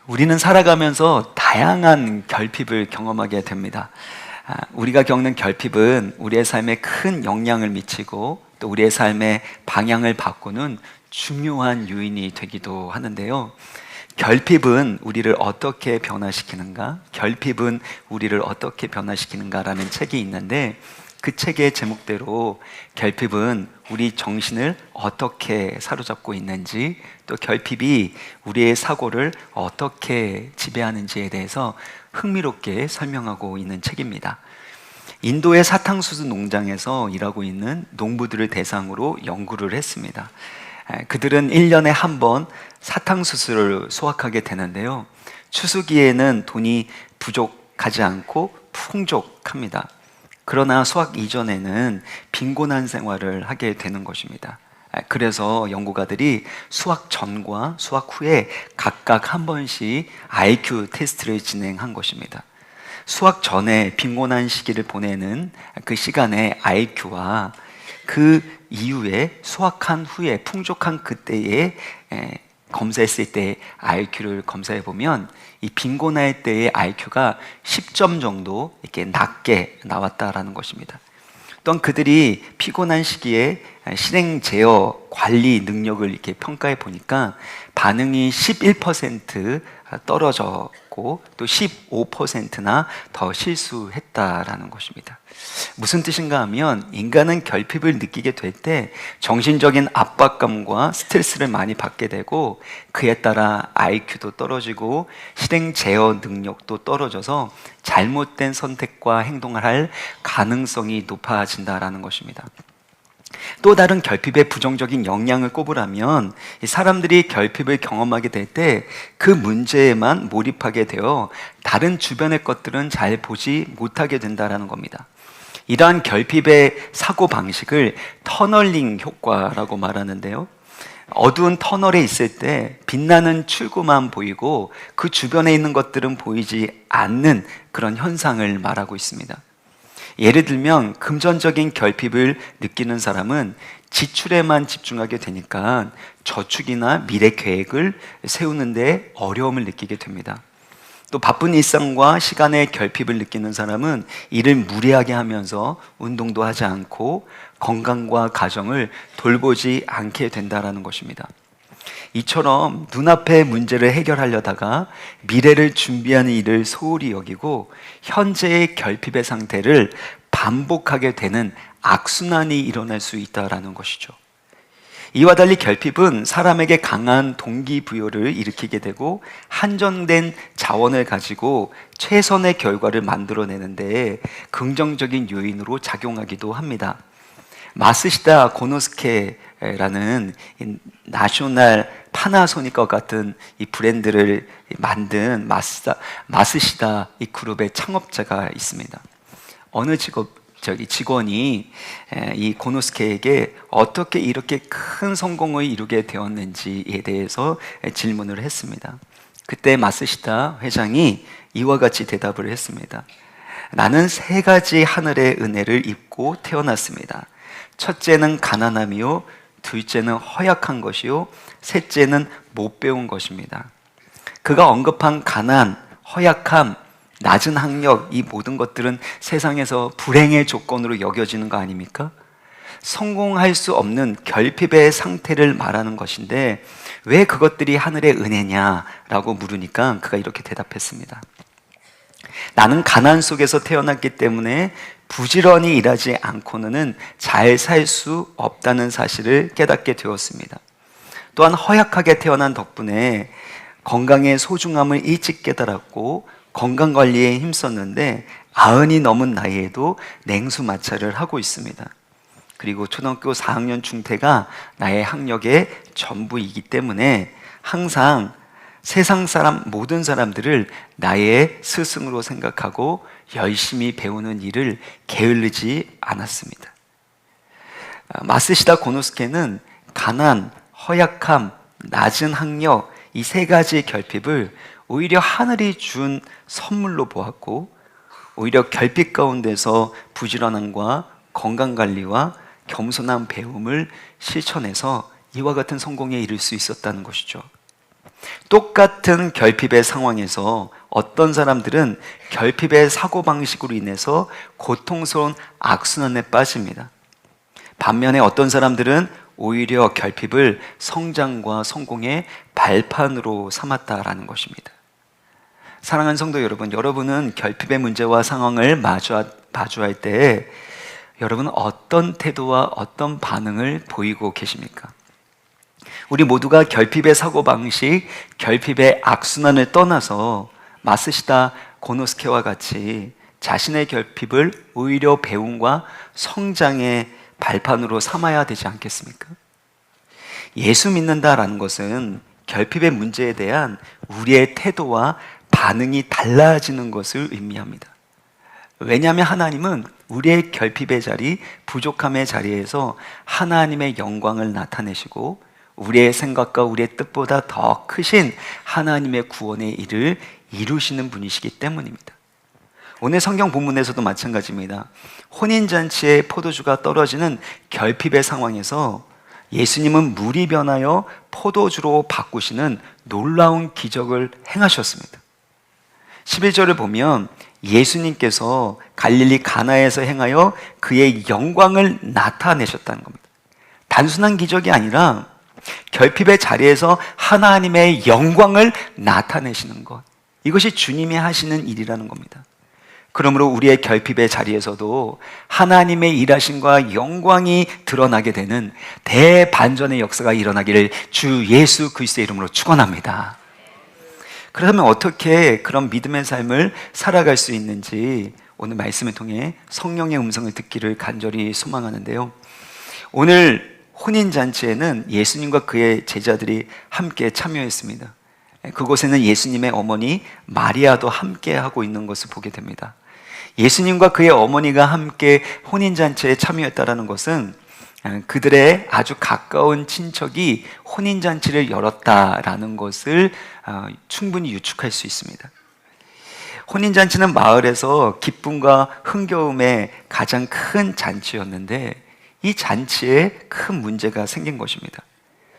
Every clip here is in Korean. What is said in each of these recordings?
우리는 살아가면서 다양한 결핍을 경험하게 됩니다. 우리가 겪는 결핍은 우리의 삶에 큰 영향을 미치고 또 우리의 삶의 방향을 바꾸는 중요한 요인이 되기도 하는데요. 결핍은 우리를 어떻게 변화시키는가? 결핍은 우리를 어떻게 변화시키는가라는 책이 있는데, 그 책의 제목대로 결핍은 우리 정신을 어떻게 사로잡고 있는지, 또 결핍이 우리의 사고를 어떻게 지배하는지에 대해서 흥미롭게 설명하고 있는 책입니다. 인도의 사탕수수 농장에서 일하고 있는 농부들을 대상으로 연구를 했습니다. 그들은 1년에 한 번 사탕수수를 수확하게 되는데요, 추수기에는 돈이 부족하지 않고 풍족합니다. 그러나 수확 이전에는 빈곤한 생활을 하게 되는 것입니다. 그래서 연구가들이 수확 전과 수확 후에 각각 한 번씩 IQ 테스트를 진행한 것입니다. 수확 전에 빈곤한 시기를 보내는 그 시간의 IQ와 그 이후에 수확한 후에 풍족한 그때에 검사했을 때 IQ를 검사해 보면 이 빈곤할 때의 IQ가 10점 정도 이렇게 낮게 나왔다라는 것입니다. 또한 그들이 피곤한 시기에 실행 제어 관리 능력을 이렇게 평가해 보니까 반응이 11% 떨어졌고 또 15%나 더 실수했다라는 것입니다. 무슨 뜻인가 하면, 인간은 결핍을 느끼게 될 때 정신적인 압박감과 스트레스를 많이 받게 되고, 그에 따라 IQ도 떨어지고 실행 제어 능력도 떨어져서 잘못된 선택과 행동을 할 가능성이 높아진다라는 것입니다. 또 다른 결핍의 부정적인 영향을 꼽으라면, 사람들이 결핍을 경험하게 될 때 그 문제에만 몰입하게 되어 다른 주변의 것들은 잘 보지 못하게 된다는 겁니다. 이러한 결핍의 사고방식을 터널링 효과라고 말하는데요, 어두운 터널에 있을 때 빛나는 출구만 보이고 그 주변에 있는 것들은 보이지 않는 그런 현상을 말하고 있습니다. 예를 들면 금전적인 결핍을 느끼는 사람은 지출에만 집중하게 되니까 저축이나 미래 계획을 세우는 데 어려움을 느끼게 됩니다. 또 바쁜 일상과 시간의 결핍을 느끼는 사람은 일을 무리하게 하면서 운동도 하지 않고 건강과 가정을 돌보지 않게 된다는 것입니다. 이처럼 눈앞의 문제를 해결하려다가 미래를 준비하는 일을 소홀히 여기고 현재의 결핍의 상태를 반복하게 되는 악순환이 일어날 수 있다는 것이죠. 이와 달리 결핍은 사람에게 강한 동기부여를 일으키게 되고 한정된 자원을 가지고 최선의 결과를 만들어내는데 긍정적인 요인으로 작용하기도 합니다. 마쓰시다 고노스케라는 나셔널 파나소닉과 같은 이 브랜드를 만든 마쓰시다 이 그룹의 창업자가 있습니다. 어느 직원이 이 고노스케에게 어떻게 이렇게 큰 성공을 이루게 되었는지에 대해서 질문을 했습니다. 그때 마쓰시다 회장이 이와 같이 대답을 했습니다. 나는 3가지 하늘의 은혜를 입고 태어났습니다. 첫째는 가난함이요, 둘째는 허약한 것이요, 셋째는 못 배운 것입니다. 그가 언급한 가난, 허약함, 낮은 학력, 이 모든 것들은 세상에서 불행의 조건으로 여겨지는 거 아닙니까? 성공할 수 없는 결핍의 상태를 말하는 것인데 왜 그것들이 하늘의 은혜냐라고 물으니까 그가 이렇게 대답했습니다. 나는 가난 속에서 태어났기 때문에 부지런히 일하지 않고는 잘 살 수 없다는 사실을 깨닫게 되었습니다. 또한 허약하게 태어난 덕분에 건강의 소중함을 일찍 깨달았고 건강관리에 힘썼는데 90이 넘은 나이에도 냉수마찰을 하고 있습니다. 그리고 초등학교 4학년 중퇴가 나의 학력의 전부이기 때문에 항상 세상 사람, 모든 사람들을 나의 스승으로 생각하고 열심히 배우는 일을 게을르지 않았습니다. 마쓰시다 고노스케는 가난, 허약함, 낮은 학력, 이 3가지 결핍을 오히려 하늘이 준 선물로 보았고, 오히려 결핍 가운데서 부지런함과 건강관리와 겸손한 배움을 실천해서 이와 같은 성공에 이를 수 있었다는 것이죠. 똑같은 결핍의 상황에서 어떤 사람들은 결핍의 사고방식으로 인해서 고통스러운 악순환에 빠집니다. 반면에 어떤 사람들은 오히려 결핍을 성장과 성공의 발판으로 삼았다라는 것입니다. 사랑하는 성도 여러분, 여러분은 결핍의 문제와 상황을 마주할 때 여러분은 어떤 태도와 어떤 반응을 보이고 계십니까? 우리 모두가 결핍의 사고방식, 결핍의 악순환을 떠나서 마쓰시다 고노스케와 같이 자신의 결핍을 오히려 배움과 성장의 발판으로 삼아야 되지 않겠습니까? 예수 믿는다라는 것은 결핍의 문제에 대한 우리의 태도와 반응이 달라지는 것을 의미합니다. 왜냐하면 하나님은 우리의 결핍의 자리, 부족함의 자리에서 하나님의 영광을 나타내시고 우리의 생각과 우리의 뜻보다 더 크신 하나님의 구원의 일을 이루시는 분이시기 때문입니다. 오늘 성경 본문에서도 마찬가지입니다. 혼인잔치에 포도주가 떨어지는 결핍의 상황에서 예수님은 물이 변하여 포도주로 바꾸시는 놀라운 기적을 행하셨습니다. 11절을 보면 예수님께서 갈릴리 가나에서 행하여 그의 영광을 나타내셨다는 겁니다. 단순한 기적이 아니라 결핍의 자리에서 하나님의 영광을 나타내시는 것, 이것이 주님이 하시는 일이라는 겁니다. 그러므로 우리의 결핍의 자리에서도 하나님의 일하심과 영광이 드러나게 되는 대반전의 역사가 일어나기를 주 예수 그리스도의 이름으로 축원합니다. 그렇다면 어떻게 그런 믿음의 삶을 살아갈 수 있는지 오늘 말씀을 통해 성령의 음성을 듣기를 간절히 소망하는데요. 오늘 혼인잔치에는 예수님과 그의 제자들이 함께 참여했습니다. 그곳에는 예수님의 어머니 마리아도 함께 하고 있는 것을 보게 됩니다. 예수님과 그의 어머니가 함께 혼인잔치에 참여했다는 것은 그들의 아주 가까운 친척이 혼인잔치를 열었다라는 것을 충분히 유축할 수 있습니다. 혼인잔치는 마을에서 기쁨과 흥겨움의 가장 큰 잔치였는데 이 잔치에 큰 문제가 생긴 것입니다.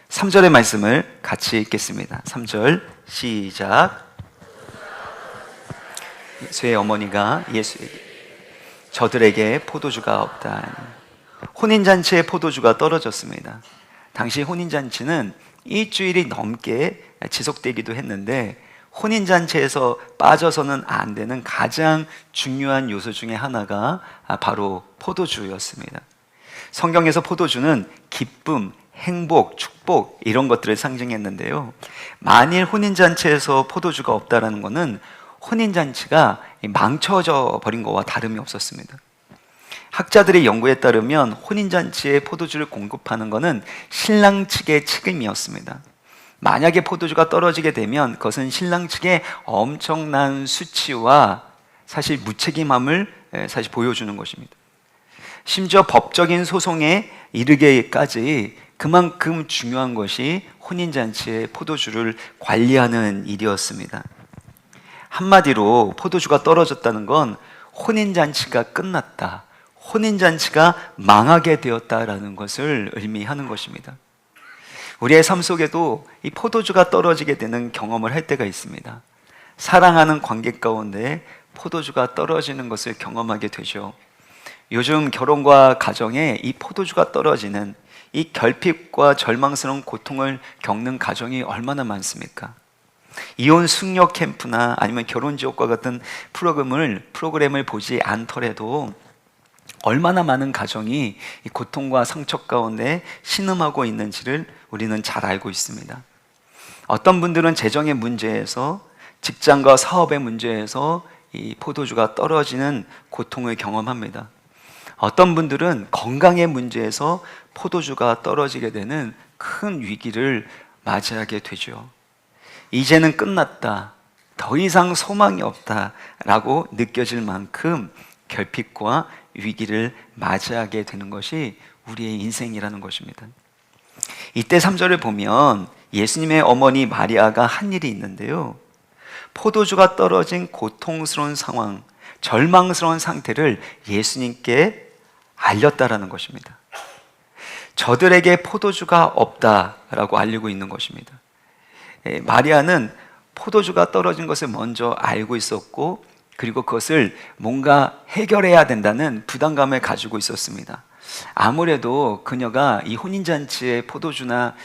3절의 말씀을 같이 읽겠습니다. 3절 시작. 예수의 어머니가 예수에게 저들에게 포도주가 없다. 혼인잔치에 포도주가 떨어졌습니다. 당시 혼인잔치는 일주일이 넘게 지속되기도 했는데 혼인잔치에서 빠져서는 안 되는 가장 중요한 요소 중에 하나가 바로 포도주였습니다. 성경에서 포도주는 기쁨, 행복, 축복 이런 것들을 상징했는데요. 만일 혼인잔치에서 포도주가 없다라는 것은 혼인잔치가 망쳐져 버린 것과 다름이 없었습니다. 학자들의 연구에 따르면 혼인잔치에 포도주를 공급하는 것은 신랑 측의 책임이었습니다. 만약에 포도주가 떨어지게 되면 그것은 신랑 측의 엄청난 수치와 사실 무책임함을 사실 보여주는 것입니다. 심지어 법적인 소송에 이르기까지 그만큼 중요한 것이 혼인잔치의 포도주를 관리하는 일이었습니다. 한마디로 포도주가 떨어졌다는 건 혼인잔치가 끝났다, 혼인잔치가 망하게 되었다라는 것을 의미하는 것입니다. 우리의 삶 속에도 이 포도주가 떨어지게 되는 경험을 할 때가 있습니다. 사랑하는 관계 가운데 포도주가 떨어지는 것을 경험하게 되죠. 요즘 결혼과 가정에 이 포도주가 떨어지는 이 결핍과 절망스러운 고통을 겪는 가정이 얼마나 많습니까? 이혼 숙녀 캠프나 아니면 결혼지옥과 같은 프로그램을 보지 않더라도 얼마나 많은 가정이 이 고통과 상처 가운데 신음하고 있는지를 우리는 잘 알고 있습니다. 어떤 분들은 재정의 문제에서, 직장과 사업의 문제에서 이 포도주가 떨어지는 고통을 경험합니다. 어떤 분들은 건강의 문제에서 포도주가 떨어지게 되는 큰 위기를 맞이하게 되죠. 이제는 끝났다, 더 이상 소망이 없다라고 느껴질 만큼 결핍과 위기를 맞이하게 되는 것이 우리의 인생이라는 것입니다. 이때 3절을 보면 예수님의 어머니 마리아가 한 일이 있는데요. 포도주가 떨어진 고통스러운 상황, 절망스러운 상태를 예수님께 알렸다라는 것입니다. 저들에게 포도주가 없다라고 알리고 있는 것입니다. 마리아는 포도주가 떨어진 것을 먼저 알고 있었고, 그리고 그것을 뭔가 해결해야 된다는 부담감을 가지고 있었습니다. 아무래도 그녀가 이 혼인잔치의 포도주나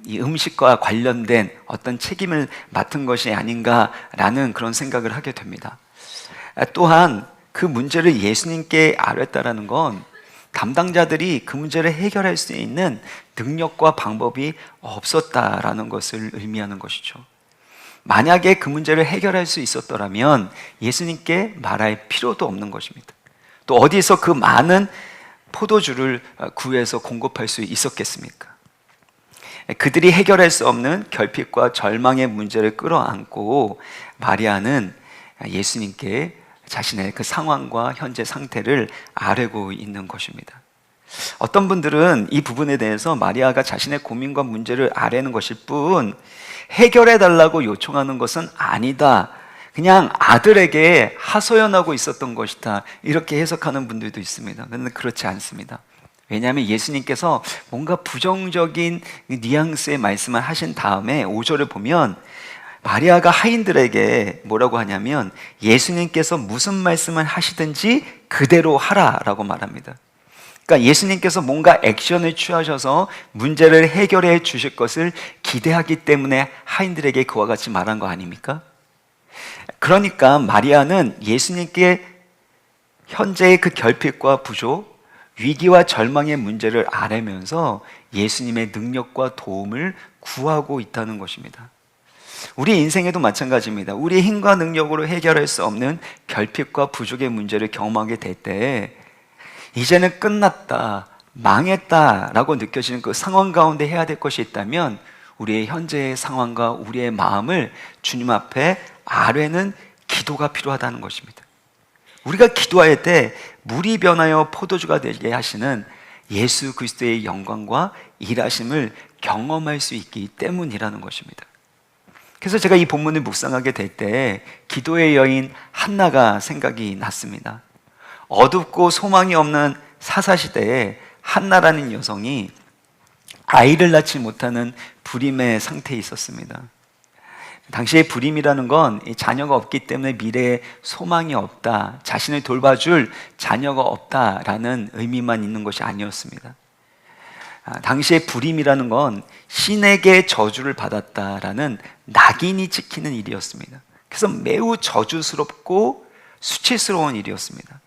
이 음식과 관련된 어떤 책임을 맡은 것이 아닌가라는 그런 생각을 하게 됩니다. 또한 그 문제를 예수님께 아뢰었다라는 건 담당자들이 그 문제를 해결할 수 있는 능력과 방법이 없었다라는 것을 의미하는 것이죠. 만약에 그 문제를 해결할 수 있었더라면 예수님께 말할 필요도 없는 것입니다. 또 어디서 그 많은 포도주를 구해서 공급할 수 있었겠습니까? 그들이 해결할 수 없는 결핍과 절망의 문제를 끌어안고 마리아는 예수님께 자신의 그 상황과 현재 상태를 아뢰고 있는 것입니다. 어떤 분들은 이 부분에 대해서 마리아가 자신의 고민과 문제를 아뢰는 것일 뿐 해결해 달라고 요청하는 것은 아니다, 그냥 아들에게 하소연하고 있었던 것이다, 이렇게 해석하는 분들도 있습니다. 그런데 그렇지 않습니다. 왜냐하면 예수님께서 뭔가 부정적인 뉘앙스의 말씀을 하신 다음에 5절을 보면 마리아가 하인들에게 뭐라고 하냐면 예수님께서 무슨 말씀을 하시든지 그대로 하라라고 말합니다. 그러니까 예수님께서 뭔가 액션을 취하셔서 문제를 해결해 주실 것을 기대하기 때문에 하인들에게 그와 같이 말한 거 아닙니까? 그러니까 마리아는 예수님께 현재의 그 결핍과 부족, 위기와 절망의 문제를 아뢰면서 예수님의 능력과 도움을 구하고 있다는 것입니다. 우리 인생에도 마찬가지입니다. 우리의 힘과 능력으로 해결할 수 없는 결핍과 부족의 문제를 경험하게 될 때 이제는 끝났다, 망했다라고 느껴지는 그 상황 가운데 해야 될 것이 있다면 우리의 현재의 상황과 우리의 마음을 주님 앞에 아뢰는 기도가 필요하다는 것입니다. 우리가 기도할 때 물이 변하여 포도주가 되게 하시는 예수 그리스도의 영광과 일하심을 경험할 수 있기 때문이라는 것입니다. 그래서 제가 이 본문을 묵상하게 될 때 기도의 여인 한나가 생각이 났습니다. 어둡고 소망이 없는 사사시대에 한나라는 여성이 아이를 낳지 못하는 불임의 상태에 있었습니다. 당시에 불임이라는 건 자녀가 없기 때문에 미래에 소망이 없다, 자신을 돌봐줄 자녀가 없다라는 의미만 있는 것이 아니었습니다. 당시에 불임이라는 건 신에게 저주를 받았다라는 낙인이 찍히는 일이었습니다. 그래서 매우 저주스럽고 수치스러운 일이었습니다.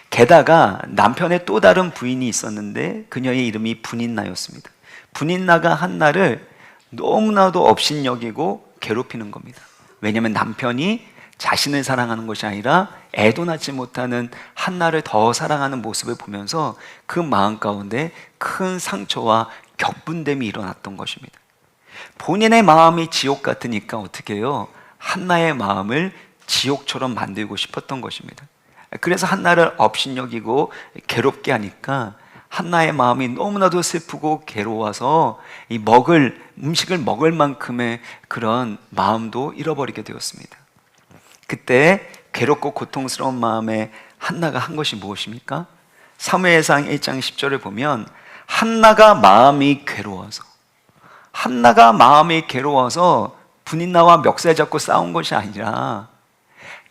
게다가 남편의 또 다른 부인이 있었는데 그녀의 이름이 분인나였습니다. 분인나가 한나를 너무나도 업신여기고 괴롭히는 겁니다. 왜냐하면 남편이 자신을 사랑하는 것이 아니라 애도 낳지 못하는 한나를 더 사랑하는 모습을 보면서 그 마음 가운데 큰 상처와 격분됨이 일어났던 것입니다. 본인의 마음이 지옥 같으니까 어떻게 해요? 한나의 마음을 지옥처럼 만들고 싶었던 것입니다. 그래서 한나를 업신여기고 괴롭게 하니까 한나의 마음이 너무나도 슬프고 괴로워서 이 음식을 먹을 만큼의 그런 마음도 잃어버리게 되었습니다. 그때 괴롭고 고통스러운 마음에 한나가 한 것이 무엇입니까? 사무엘상 1장 10절을 보면 한나가 마음이 괴로워서 분인나와 멱살 잡고 싸운 것이 아니라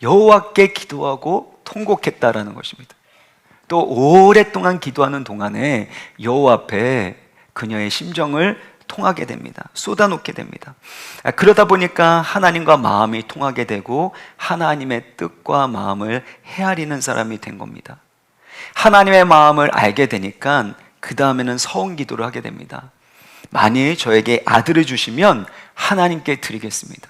여호와께 기도하고 통곡했다라는 것입니다. 또 오랫동안 기도하는 동안에 여호와 앞에 그녀의 심정을 통하게 됩니다. 쏟아놓게 됩니다. 그러다 보니까 하나님과 마음이 통하게 되고 하나님의 뜻과 마음을 헤아리는 사람이 된 겁니다. 하나님의 마음을 알게 되니까 그 다음에는 서원 기도를 하게 됩니다. 만일 저에게 아들을 주시면 하나님께 드리겠습니다.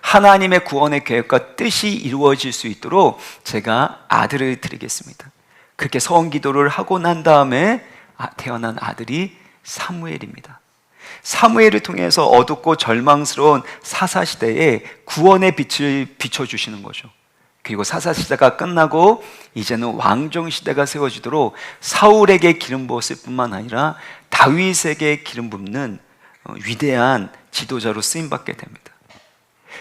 하나님의 구원의 계획과 뜻이 이루어질 수 있도록 제가 아들을 드리겠습니다. 그렇게 서원 기도를 하고 난 다음에 태어난 아들이 사무엘입니다. 사무엘을 통해서 어둡고 절망스러운 사사시대에 구원의 빛을 비춰주시는 거죠. 그리고 사사시대가 끝나고 이제는 왕정시대가 세워지도록 사울에게 기름 부었을 뿐만 아니라 다윗에게 기름 붓는 위대한 지도자로 쓰임받게 됩니다.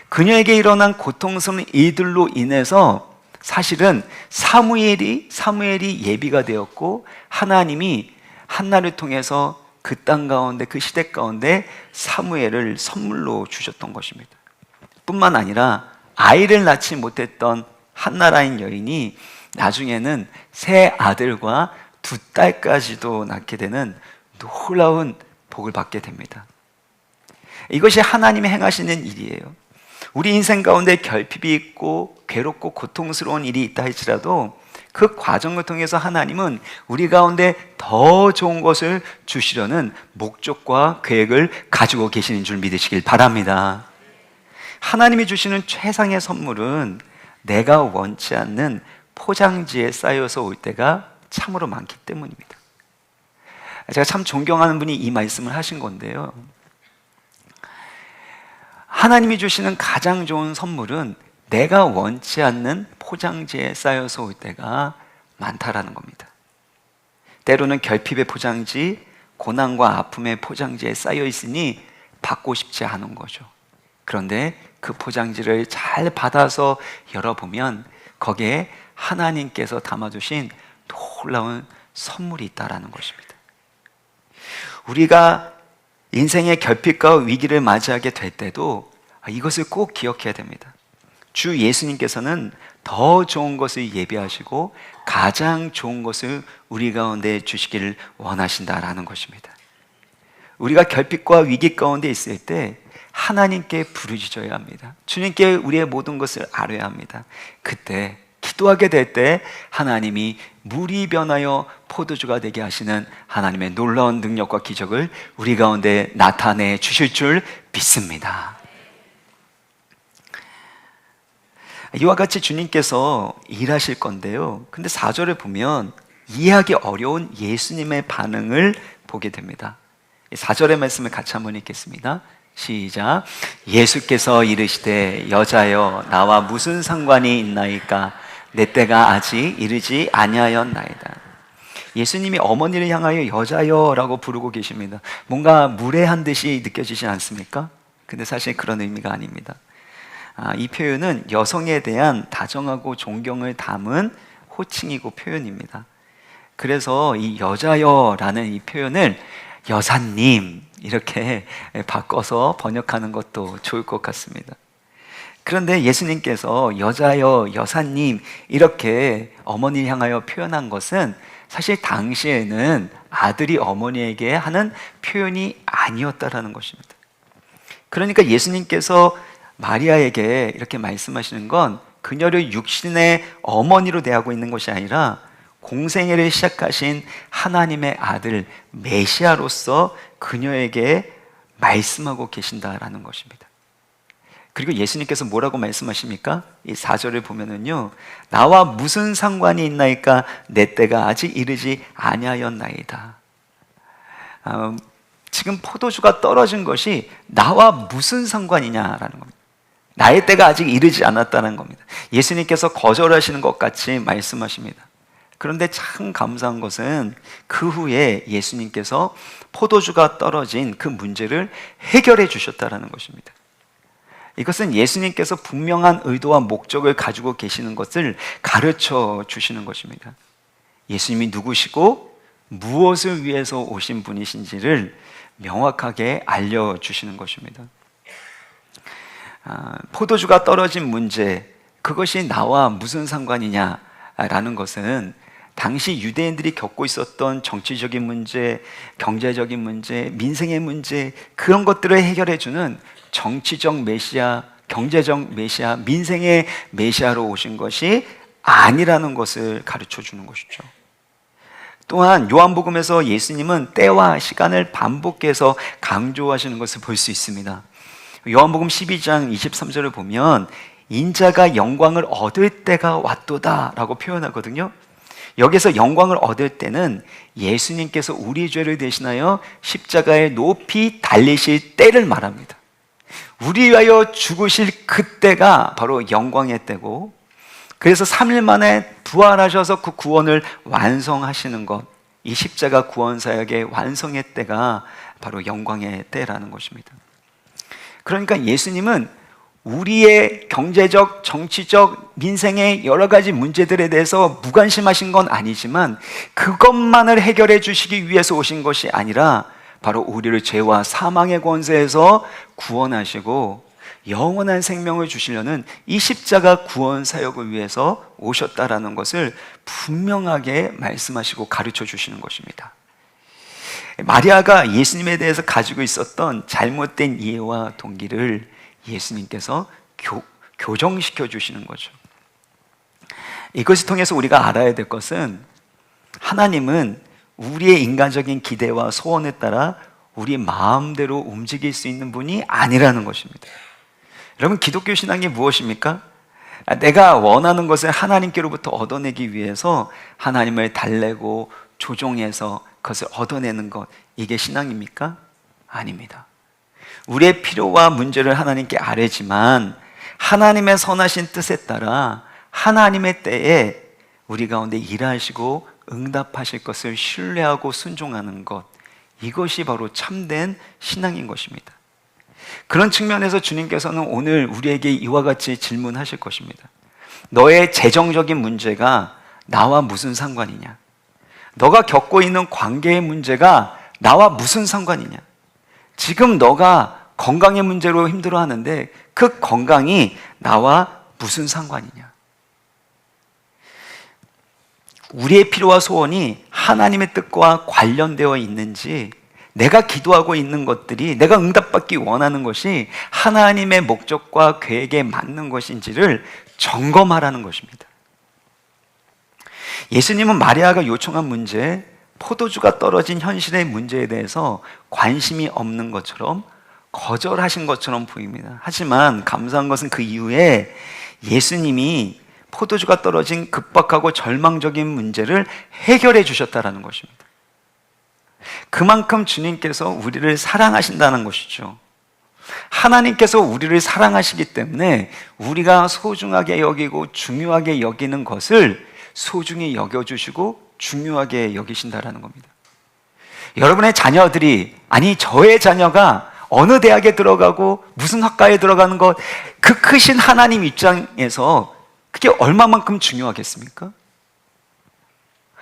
그녀에게 일어난 고통스러운 일들로 인해서 사실은 사무엘이 예비가 되었고 하나님이 한나를 통해서 그 땅 가운데, 그 시대 가운데 사무엘을 선물로 주셨던 것입니다. 뿐만 아니라 아이를 낳지 못했던 한나라인 여인이 나중에는 세 아들과 두 딸까지도 낳게 되는 놀라운 복을 받게 됩니다. 이것이 하나님이 행하시는 일이에요. 우리 인생 가운데 결핍이 있고 괴롭고 고통스러운 일이 있다 할지라도 그 과정을 통해서 하나님은 우리 가운데 더 좋은 것을 주시려는 목적과 계획을 가지고 계시는 줄 믿으시길 바랍니다. 하나님이 주시는 최상의 선물은 내가 원치 않는 포장지에 쌓여서 올 때가 참으로 많기 때문입니다. 제가 참 존경하는 분이 이 말씀을 하신 건데요, 하나님이 주시는 가장 좋은 선물은 내가 원치 않는 포장지에 쌓여서 올 때가 많다라는 겁니다. 때로는 결핍의 포장지, 고난과 아픔의 포장지에 쌓여 있으니 받고 싶지 않은 거죠. 그런데 그 포장지를 잘 받아서 열어보면 거기에 하나님께서 담아두신 놀라운 선물이 있다라는 것입니다. 우리가 인생의 결핍과 위기를 맞이하게 될 때도 이것을 꼭 기억해야 됩니다. 주 예수님께서는 더 좋은 것을 예비하시고 가장 좋은 것을 우리 가운데 주시기를 원하신다라는 것입니다. 우리가 결핍과 위기 가운데 있을 때 하나님께 부르짖어야 합니다. 주님께 우리의 모든 것을 아뢰야 합니다. 그때 기도하게 될 때 하나님이 물이 변하여 포도주가 되게 하시는 하나님의 놀라운 능력과 기적을 우리 가운데 나타내 주실 줄 믿습니다. 이와 같이 주님께서 일하실 건데요, 근데 4절을 보면 이해하기 어려운 예수님의 반응을 보게 됩니다. 4절의 말씀을 같이 한번 읽겠습니다. 시작. 예수께서 이르시되 여자여 나와 무슨 상관이 있나이까 내 때가 아직 이르지 아니하였나이다. 예수님이 어머니를 향하여 여자여 라고 부르고 계십니다. 뭔가 무례한 듯이 느껴지지 않습니까? 근데 사실 그런 의미가 아닙니다. 이 표현은 여성에 대한 다정하고 존경을 담은 호칭이고 표현입니다. 그래서 이 여자여라는 이 표현을 여사님 이렇게 바꿔서 번역하는 것도 좋을 것 같습니다. 그런데 예수님께서 여자여, 여사님 이렇게 어머니를 향하여 표현한 것은 사실 당시에는 아들이 어머니에게 하는 표현이 아니었다라는 것입니다. 그러니까 예수님께서 마리아에게 이렇게 말씀하시는 건 그녀를 육신의 어머니로 대하고 있는 것이 아니라 공생애를 시작하신 하나님의 아들 메시아로서 그녀에게 말씀하고 계신다라는 것입니다. 그리고 예수님께서 뭐라고 말씀하십니까? 이 4절을 보면은요, 나와 무슨 상관이 있나이까 내 때가 아직 이르지 아니하였나이다. 지금 포도주가 떨어진 것이 나와 무슨 상관이냐라는 겁니다. 나의 때가 아직 이르지 않았다는 겁니다. 예수님께서 거절하시는 것 같이 말씀하십니다. 그런데 참 감사한 것은 그 후에 예수님께서 포도주가 떨어진 그 문제를 해결해 주셨다는 것입니다. 이것은 예수님께서 분명한 의도와 목적을 가지고 계시는 것을 가르쳐 주시는 것입니다. 예수님이 누구시고 무엇을 위해서 오신 분이신지를 명확하게 알려주시는 것입니다. 포도주가 떨어진 문제, 그것이 나와 무슨 상관이냐라는 것은 당시 유대인들이 겪고 있었던 정치적인 문제, 경제적인 문제, 민생의 문제, 그런 것들을 해결해주는 정치적 메시아, 경제적 메시아, 민생의 메시아로 오신 것이 아니라는 것을 가르쳐 주는 것이죠. 또한 요한복음에서 예수님은 때와 시간을 반복해서 강조하시는 것을 볼 수 있습니다. 요한복음 12장 23절을 보면 인자가 영광을 얻을 때가 왔도다 라고 표현하거든요. 여기서 영광을 얻을 때는 예수님께서 우리 죄를 대신하여 십자가에 높이 달리실 때를 말합니다. 우리 위하여 죽으실 그때가 바로 영광의 때고, 그래서 3일 만에 부활하셔서 그 구원을 완성하시는 것, 이 십자가 구원 사역의 완성의 때가 바로 영광의 때라는 것입니다. 그러니까 예수님은 우리의 경제적, 정치적, 민생의 여러 가지 문제들에 대해서 무관심하신 건 아니지만 그것만을 해결해 주시기 위해서 오신 것이 아니라 바로 우리를 죄와 사망의 권세에서 구원하시고 영원한 생명을 주시려는 이 십자가 구원 사역을 위해서 오셨다라는 것을 분명하게 말씀하시고 가르쳐 주시는 것입니다. 마리아가 예수님에 대해서 가지고 있었던 잘못된 이해와 동기를 예수님께서 교정시켜 주시는 거죠. 이것을 통해서 우리가 알아야 될 것은 하나님은 우리의 인간적인 기대와 소원에 따라 우리 마음대로 움직일 수 있는 분이 아니라는 것입니다. 여러분, 기독교 신앙이 무엇입니까? 내가 원하는 것을 하나님께로부터 얻어내기 위해서 하나님을 달래고 조종해서 그것을 얻어내는 것, 이게 신앙입니까? 아닙니다. 우리의 필요와 문제를 하나님께 아뢰지만 하나님의 선하신 뜻에 따라 하나님의 때에 우리 가운데 일하시고 응답하실 것을 신뢰하고 순종하는 것, 이것이 바로 참된 신앙인 것입니다. 그런 측면에서 주님께서는 오늘 우리에게 이와 같이 질문하실 것입니다. 너의 재정적인 문제가 나와 무슨 상관이냐? 너가 겪고 있는 관계의 문제가 나와 무슨 상관이냐? 지금 너가 건강의 문제로 힘들어하는데 그 건강이 나와 무슨 상관이냐? 우리의 필요와 소원이 하나님의 뜻과 관련되어 있는지, 내가 기도하고 있는 것들이, 내가 응답받기 원하는 것이 하나님의 목적과 계획에 맞는 것인지를 점검하라는 것입니다. 예수님은 마리아가 요청한 문제, 포도주가 떨어진 현실의 문제에 대해서 관심이 없는 것처럼, 거절하신 것처럼 보입니다. 하지만 감사한 것은 그 이후에 예수님이 포도주가 떨어진 급박하고 절망적인 문제를 해결해 주셨다는 것입니다. 그만큼 주님께서 우리를 사랑하신다는 것이죠. 하나님께서 우리를 사랑하시기 때문에 우리가 소중하게 여기고 중요하게 여기는 것을 소중히 여겨주시고 중요하게 여기신다는 겁니다. 여러분의 자녀들이, 아니 저의 자녀가 어느 대학에 들어가고 무슨 학과에 들어가는 것, 그 크신 하나님 입장에서 그게 얼마만큼 중요하겠습니까?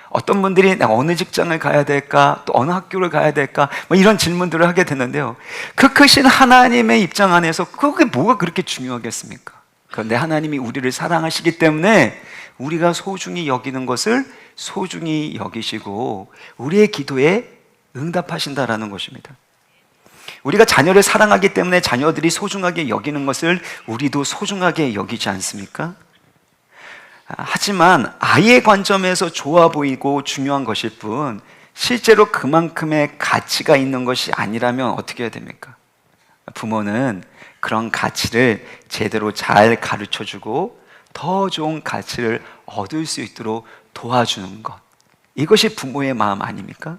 어떤 분들이 내가 어느 직장을 가야 될까, 또 어느 학교를 가야 될까, 뭐 이런 질문들을 하게 되는데요. 그 크신 하나님의 입장 안에서 그게 뭐가 그렇게 중요하겠습니까? 그런데 하나님이 우리를 사랑하시기 때문에 우리가 소중히 여기는 것을 소중히 여기시고 우리의 기도에 응답하신다라는 것입니다. 우리가 자녀를 사랑하기 때문에 자녀들이 소중하게 여기는 것을 우리도 소중하게 여기지 않습니까? 하지만 아이의 관점에서 좋아 보이고 중요한 것일 뿐 실제로 그만큼의 가치가 있는 것이 아니라면 어떻게 해야 됩니까? 부모는 그런 가치를 제대로 잘 가르쳐주고 더 좋은 가치를 얻을 수 있도록 도와주는 것, 이것이 부모의 마음 아닙니까?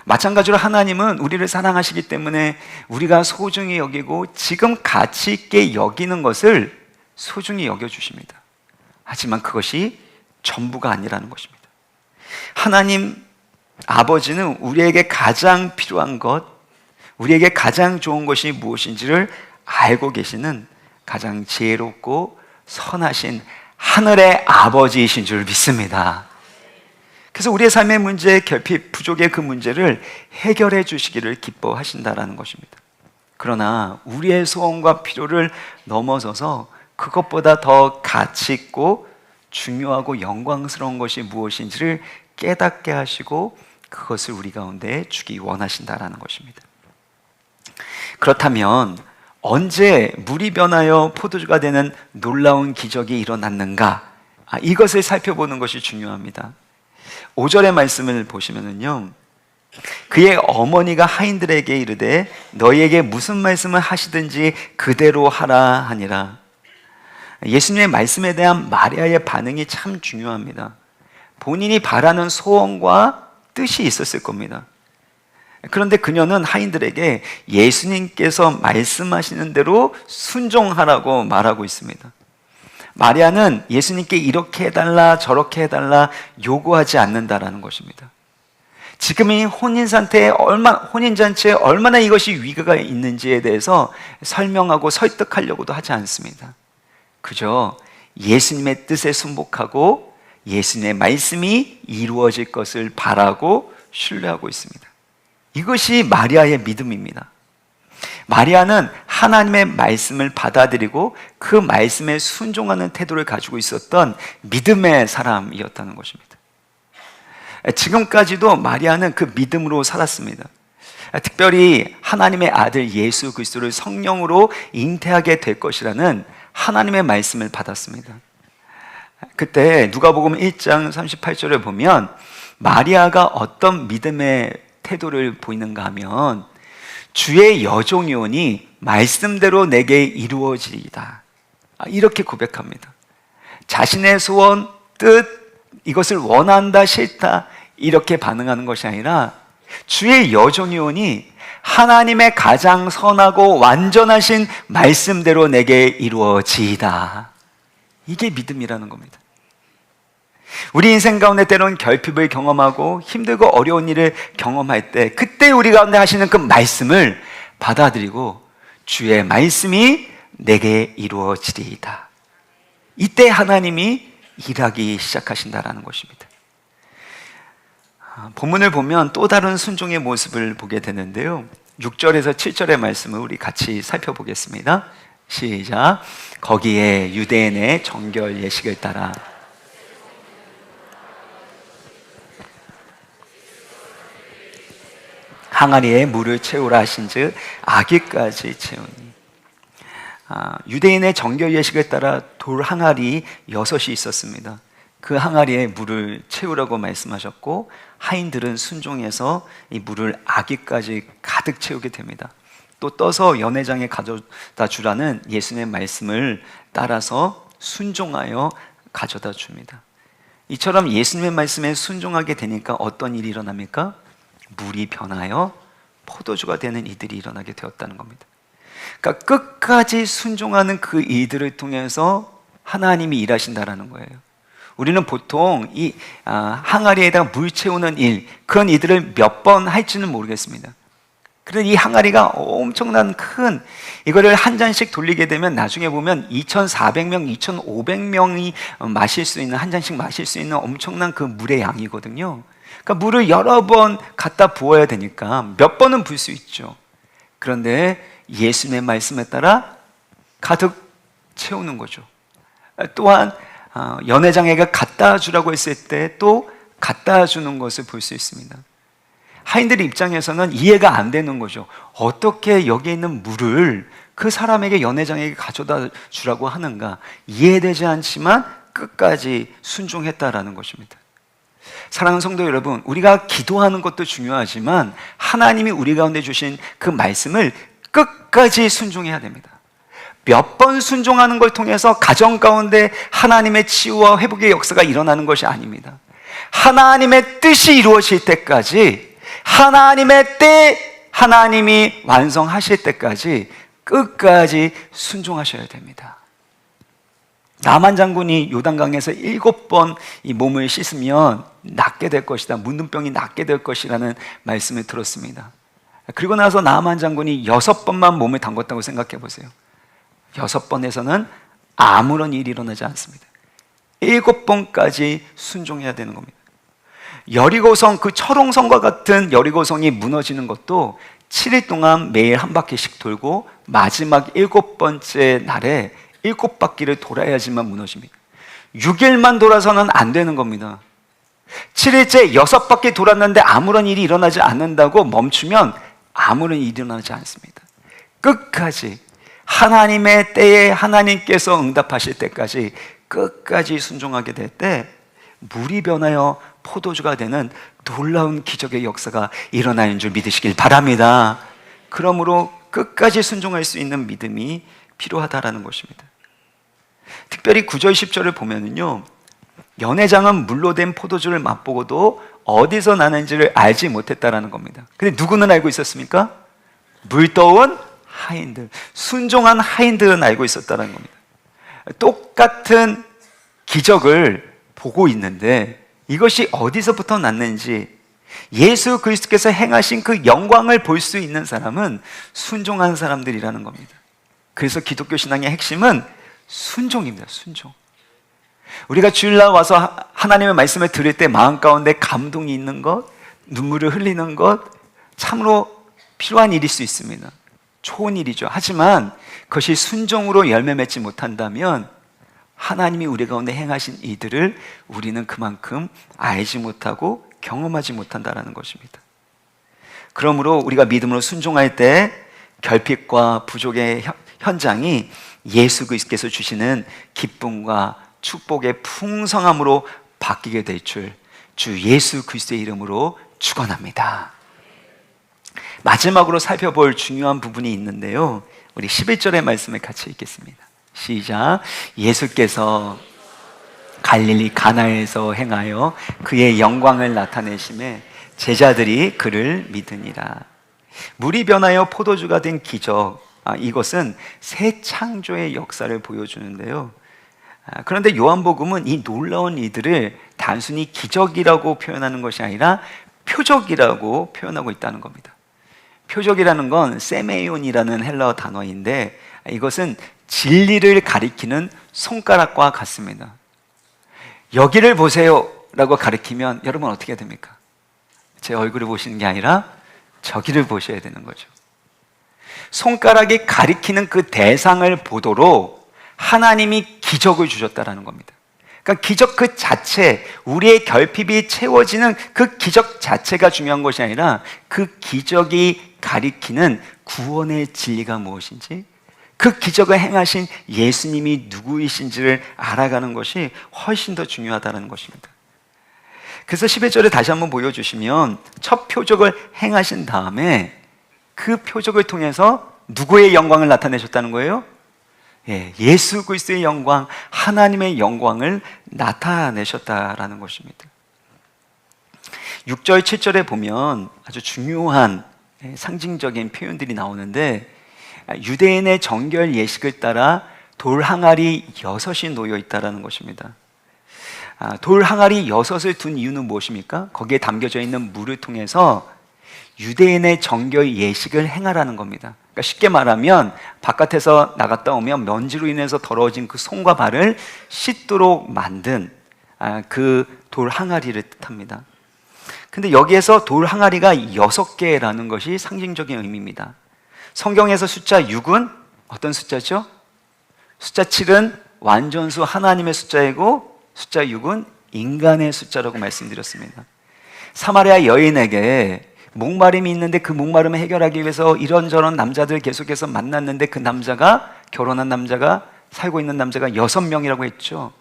마찬가지로 하나님은 우리를 사랑하시기 때문에 우리가 소중히 여기고 지금 가치 있게 여기는 것을 소중히 여겨주십니다. 하지만 그것이 전부가 아니라는 것입니다. 하나님 아버지는 우리에게 가장 필요한 것, 우리에게 가장 좋은 것이 무엇인지를 알고 계시는 가장 지혜롭고 선하신 하늘의 아버지이신 줄 믿습니다. 그래서 우리의 삶의 문제, 결핍, 부족의 그 문제를 해결해 주시기를 기뻐하신다라는 것입니다. 그러나 우리의 소원과 필요를 넘어서서 그것보다 더 가치 있고 중요하고 영광스러운 것이 무엇인지를 깨닫게 하시고 그것을 우리 가운데 주기 원하신다라는 것입니다. 그렇다면 언제 물이 변하여 포도주가 되는 놀라운 기적이 일어났는가? 이것을 살펴보는 것이 중요합니다. 5절의 말씀을 보시면은요, 그의 어머니가 하인들에게 이르되 너희에게 무슨 말씀을 하시든지 그대로 하라 하니라. 예수님의 말씀에 대한 마리아의 반응이 참 중요합니다. 본인이 바라는 소원과 뜻이 있었을 겁니다. 그런데 그녀는 하인들에게 예수님께서 말씀하시는 대로 순종하라고 말하고 있습니다. 마리아는 예수님께 이렇게 해달라 저렇게 해달라 요구하지 않는다라는 것입니다. 지금 이 혼인잔치에 얼마나 이것이 위기가 있는지에 대해서 설명하고 설득하려고도 하지 않습니다. 그저 예수님의 뜻에 순복하고 예수님의 말씀이 이루어질 것을 바라고 신뢰하고 있습니다. 이것이 마리아의 믿음입니다. 마리아는 하나님의 말씀을 받아들이고 그 말씀에 순종하는 태도를 가지고 있었던 믿음의 사람이었다는 것입니다. 지금까지도 마리아는 그 믿음으로 살았습니다. 특별히 하나님의 아들 예수 그리스도를 성령으로 잉태하게 될 것이라는 하나님의 말씀을 받았습니다. 그때 누가복음 1장 38절을 보면 마리아가 어떤 믿음의 태도를 보이는가 하면 주의 여종이오니 말씀대로 내게 이루어지리이다, 이렇게 고백합니다. 자신의 소원, 뜻, 이것을 원한다, 싫다 이렇게 반응하는 것이 아니라 주의 여종이오니 하나님의 가장 선하고 완전하신 말씀대로 내게 이루어지이다. 이게 믿음이라는 겁니다. 우리 인생 가운데 때로는 결핍을 경험하고 힘들고 어려운 일을 경험할 때 그때 우리 가운데 하시는 그 말씀을 받아들이고 주의 말씀이 내게 이루어지리이다. 이때 하나님이 일하기 시작하신다라는 것입니다. 본문을 보면 또 다른 순종의 모습을 보게 되는데요, 6절에서 7절의 말씀을 우리 같이 살펴보겠습니다. 시작. 거기에 유대인의 정결 예식을 따라 항아리에 물을 채우라 하신즉 아기까지 채우니. 유대인의 정결 예식에 따라 돌 항아리 6이 있었습니다. 그 항아리에 물을 채우라고 말씀하셨고 하인들은 순종해서 이 물을 아기까지 가득 채우게 됩니다. 또 떠서 연회장에 가져다 주라는 예수님의 말씀을 따라서 순종하여 가져다 줍니다. 이처럼 예수님의 말씀에 순종하게 되니까 어떤 일이 일어납니까? 물이 변하여 포도주가 되는 이들이 일어나게 되었다는 겁니다. 그러니까 끝까지 순종하는 그 이들을 통해서 하나님이 일하신다라는 거예요. 우리는 보통 이 항아리에다가 물 채우는 일, 그런 이들을 몇 번 할지는 모르겠습니다. 그런데 이 항아리가 엄청난 큰, 이거를 한 잔씩 돌리게 되면 나중에 보면 2,400명, 2,500명이 마실 수 있는, 한 잔씩 마실 수 있는 엄청난 그 물의 양이거든요. 그러니까 물을 여러 번 갖다 부어야 되니까 몇 번은 부을 수 있죠. 그런데 예수님의 말씀에 따라 가득 채우는 거죠. 또한 연회장에게 갖다 주라고 했을 때 또 갖다 주는 것을 볼 수 있습니다. 하인들 입장에서는 이해가 안 되는 거죠. 어떻게 여기 있는 물을 그 사람에게, 연회장에게 가져다 주라고 하는가, 이해되지 않지만 끝까지 순종했다라는 것입니다. 사랑하는 성도 여러분, 우리가 기도하는 것도 중요하지만 하나님이 우리 가운데 주신 그 말씀을 끝까지 순종해야 됩니다. 몇 번 순종하는 걸 통해서 가정 가운데 하나님의 치유와 회복의 역사가 일어나는 것이 아닙니다. 하나님의 뜻이 이루어질 때까지, 하나님의 때 하나님이 완성하실 때까지 끝까지 순종하셔야 됩니다. 나만 장군이 요단강에서 7번 이 몸을 씻으면 낫게 될 것이다, 문둥병이 낫게 될 것이라는 말씀을 들었습니다. 그리고 나서 나만 장군이 6번만 몸을 담궜다고 생각해 보세요. 6번에서는 아무런 일이 일어나지 않습니다. 7번까지 순종해야 되는 겁니다. 여리고성, 그 철옹성과 같은 여리고성이 무너지는 것도 7일 동안 매일 한 바퀴씩 돌고 마지막 7번째 날에 7바퀴를 돌아야지만 무너집니다. 6일만 돌아서는 안 되는 겁니다. 7일째 6바퀴 돌았는데 아무런 일이 일어나지 않는다고 멈추면 아무런 일이 일어나지 않습니다. 끝까지 하나님의 때에 하나님께서 응답하실 때까지 끝까지 순종하게 될 때 물이 변하여 포도주가 되는 놀라운 기적의 역사가 일어나는 줄 믿으시길 바랍니다. 그러므로 끝까지 순종할 수 있는 믿음이 필요하다라는 것입니다. 특별히 9절 10절을 보면은요, 연회장은 물로 된 포도주를 맛보고도 어디서 나는지를 알지 못했다라는 겁니다. 근데 누구는 알고 있었습니까? 물떠온 하인들, 순종한 하인들은 알고 있었다는 겁니다. 똑같은 기적을 보고 있는데 이것이 어디서부터 났는지, 예수 그리스도께서 행하신 그 영광을 볼 수 있는 사람은 순종한 사람들이라는 겁니다. 그래서 기독교 신앙의 핵심은 순종입니다. 순종. 우리가 주일날 와서 하나님의 말씀을 들을 때 마음 가운데 감동이 있는 것, 눈물을 흘리는 것, 참으로 필요한 일일 수 있습니다. 좋은 일이죠. 하지만 그것이 순종으로 열매 맺지 못한다면 하나님이 우리 가운데 행하신 이들을 우리는 그만큼 알지 못하고 경험하지 못한다는 것입니다. 그러므로 우리가 믿음으로 순종할 때 결핍과 부족의 현장이 예수 그리스도께서 주시는 기쁨과 축복의 풍성함으로 바뀌게 될 줄 주 예수 그리스도의 이름으로 축원합니다. 마지막으로 살펴볼 중요한 부분이 있는데요, 우리 11절의 말씀을 같이 읽겠습니다. 시작. 예수께서 갈릴리 가나에서 행하여 그의 영광을 나타내심에 제자들이 그를 믿으니라. 물이 변하여 포도주가 된 기적, 이것은 새 창조의 역사를 보여주는데요, 그런데 요한복음은 이 놀라운 이들을 단순히 기적이라고 표현하는 것이 아니라 표적이라고 표현하고 있다는 겁니다. 표적이라는 건 세메이온이라는 헬라어 단어인데 이것은 진리를 가리키는 손가락과 같습니다. 여기를 보세요 라고 가리키면 여러분 어떻게 됩니까? 제 얼굴을 보시는 게 아니라 저기를 보셔야 되는 거죠. 손가락이 가리키는 그 대상을 보도록 하나님이 기적을 주셨다라는 겁니다. 그러니까 기적 그 자체, 우리의 결핍이 채워지는 그 기적 자체가 중요한 것이 아니라 그 기적이 가리키는 구원의 진리가 무엇인지, 그 기적을 행하신 예수님이 누구이신지를 알아가는 것이 훨씬 더 중요하다는 것입니다. 그래서 11절에 다시 한번 보여주시면 첫 표적을 행하신 다음에 그 표적을 통해서 누구의 영광을 나타내셨다는 거예요? 예수 그리스도의 영광, 하나님의 영광을 나타내셨다라는 것입니다. 6절, 7절에 보면 아주 중요한 상징적인 표현들이 나오는데, 유대인의 정결 예식을 따라 돌 항아리 6이 놓여 있다는 것입니다. 돌 항아리 6을 둔 이유는 무엇입니까? 거기에 담겨져 있는 물을 통해서 유대인의 정결 예식을 행하라는 겁니다. 그러니까 쉽게 말하면 바깥에서 나갔다 오면 먼지로 인해서 더러워진 그 손과 발을 씻도록 만든 그 돌 항아리를 뜻합니다. 근데 여기에서 돌 항아리가 6개라는 것이 상징적인 의미입니다. 성경에서 숫자 6은 어떤 숫자죠? 숫자 7은 완전수 하나님의 숫자이고 숫자 6은 인간의 숫자라고 말씀드렸습니다. 사마리아 여인에게 목마름이 있는데 그 목마름을 해결하기 위해서 이런저런 남자들 계속해서 만났는데 그 남자가, 결혼한 남자가, 살고 있는 남자가 6명이라고 했죠.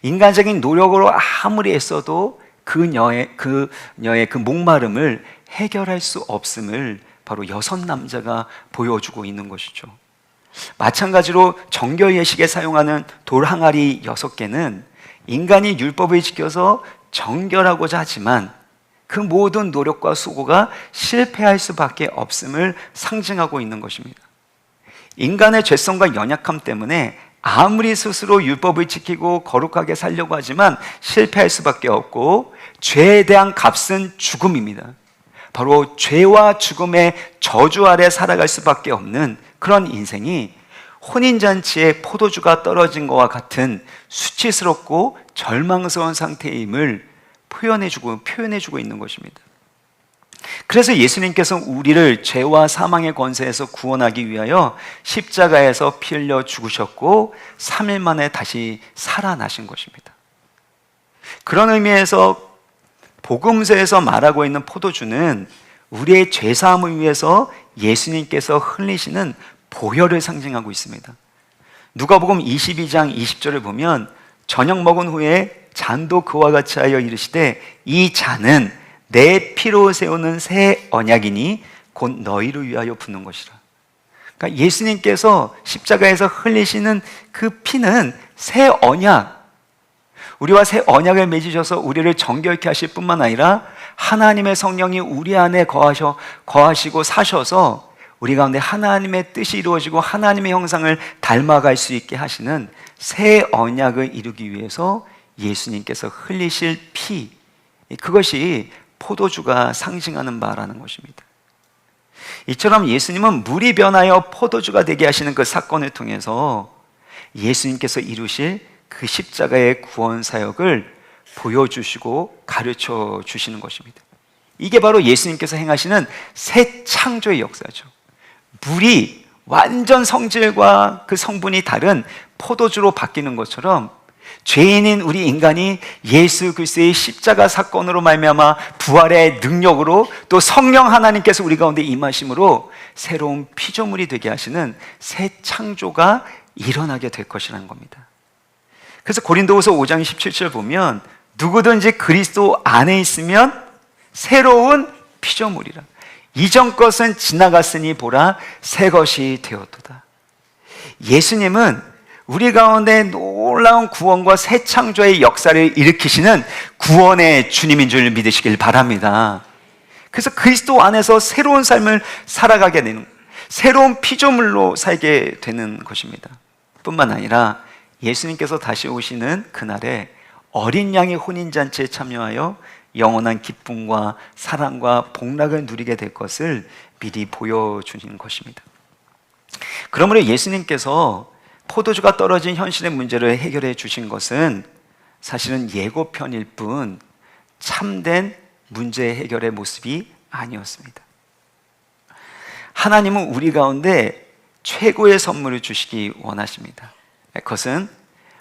인간적인 노력으로 아무리 애써도 그녀의 그 목마름을 해결할 수 없음을 바로 6남자가 보여주고 있는 것이죠. 마찬가지로 정결 예식에 사용하는 돌 항아리 6개는 인간이 율법을 지켜서 정결하고자 하지만 그 모든 노력과 수고가 실패할 수밖에 없음을 상징하고 있는 것입니다. 인간의 죄성과 연약함 때문에 아무리 스스로 율법을 지키고 거룩하게 살려고 하지만 실패할 수밖에 없고, 죄에 대한 값은 죽음입니다. 바로 죄와 죽음의 저주 아래 살아갈 수밖에 없는 그런 인생이 혼인잔치에 포도주가 떨어진 것과 같은 수치스럽고 절망스러운 상태임을 표현해주고 있는 것입니다. 그래서 예수님께서 우리를 죄와 사망의 권세에서 구원하기 위하여 십자가에서 피 흘려 죽으셨고 3일 만에 다시 살아나신 것입니다. 그런 의미에서 복음서에서 말하고 있는 포도주는 우리의 죄사함을 위해서 예수님께서 흘리시는 보혈을 상징하고 있습니다. 누가복음 22장 20절을 보면 저녁 먹은 후에 잔도 그와 같이 하여 이르시되 이 잔은 내 피로 세우는 새 언약이니 곧 너희를 위하여 붓는 것이라. 그러니까 예수님께서 십자가에서 흘리시는 그 피는 새 언약, 우리와 새 언약을 맺으셔서 우리를 정결케 하실 뿐만 아니라 하나님의 성령이 우리 안에 거하시고 사셔서 우리 가운데 하나님의 뜻이 이루어지고 하나님의 형상을 닮아갈 수 있게 하시는 새 언약을 이루기 위해서 예수님께서 흘리실 피, 그것이 포도주가 상징하는 바라는 것입니다. 이처럼 예수님은 물이 변하여 포도주가 되게 하시는 그 사건을 통해서 예수님께서 이루실 그 십자가의 구원 사역을 보여주시고 가르쳐 주시는 것입니다. 이게 바로 예수님께서 행하시는 새 창조의 역사죠. 물이 완전 성질과 그 성분이 다른 포도주로 바뀌는 것처럼 죄인인 우리 인간이 예수 그리스도의 십자가 사건으로 말미암아 부활의 능력으로 또 성령 하나님께서 우리 가운데 임하심으로 새로운 피조물이 되게 하시는 새 창조가 일어나게 될 것이라는 겁니다. 그래서 고린도후서 5장 17절 보면 누구든지 그리스도 안에 있으면 새로운 피조물이라. 이전 것은 지나갔으니 보라 새 것이 되었도다. 예수님은 우리 가운데 놀라운 구원과 새 창조의 역사를 일으키시는 구원의 주님인 줄 믿으시길 바랍니다. 그래서 그리스도 안에서 새로운 삶을 살아가게 되는, 새로운 피조물로 살게 되는 것입니다. 뿐만 아니라 예수님께서 다시 오시는 그날에 어린 양의 혼인잔치에 참여하여 영원한 기쁨과 사랑과 복락을 누리게 될 것을 미리 보여주는 것입니다. 그러므로 예수님께서 포도주가 떨어진 현실의 문제를 해결해 주신 것은 사실은 예고편일 뿐 참된 문제 해결의 모습이 아니었습니다. 하나님은 우리 가운데 최고의 선물을 주시기 원하십니다. 그것은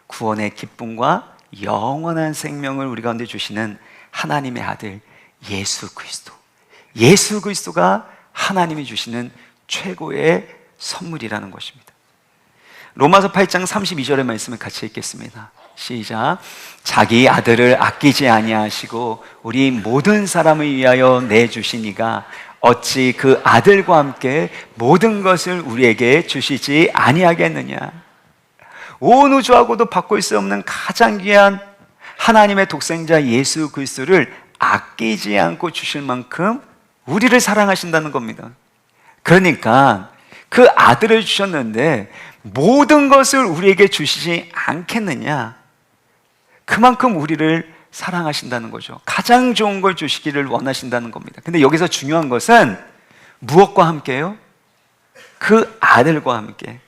구원의 기쁨과 영원한 생명을 우리 가운데 주시는 하나님의 아들 예수 그리스도. 예수 그리스도가 하나님이 주시는 최고의 선물이라는 것입니다. 로마서 8장 32절의 말씀을 같이 읽겠습니다. 시작. 자기 아들을 아끼지 아니하시고 우리 모든 사람을 위하여 내주시니가 어찌 그 아들과 함께 모든 것을 우리에게 주시지 아니하겠느냐. 온 우주하고도 바꿀 수 없는 가장 귀한 하나님의 독생자 예수 그리스도를 아끼지 않고 주실 만큼 우리를 사랑하신다는 겁니다. 그러니까 그 아들을 주셨는데 모든 것을 우리에게 주시지 않겠느냐. 그만큼 우리를 사랑하신다는 거죠. 가장 좋은 걸 주시기를 원하신다는 겁니다. 근데 여기서 중요한 것은 무엇과 함께요? 그 아들과 함께,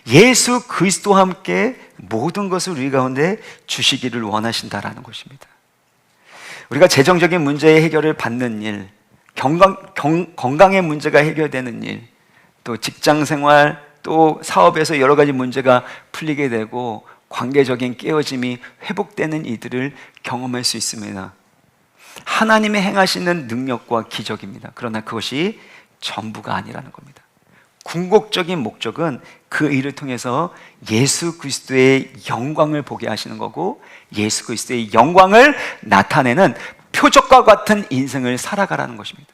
예수 그리스도와 함께 모든 것을 우리 가운데 주시기를 원하신다라는 것입니다. 우리가 재정적인 문제의 해결을 받는 일, 건강의 문제가 해결되는 일, 또 직장생활, 또 사업에서 여러 가지 문제가 풀리게 되고 관계적인 깨어짐이 회복되는 이들을 경험할 수 있습니다. 하나님의 행하시는 능력과 기적입니다. 그러나 그것이 전부가 아니라는 겁니다. 궁극적인 목적은 그 일을 통해서 예수 그리스도의 영광을 보게 하시는 거고, 예수 그리스도의 영광을 나타내는 표적과 같은 인생을 살아가라는 것입니다.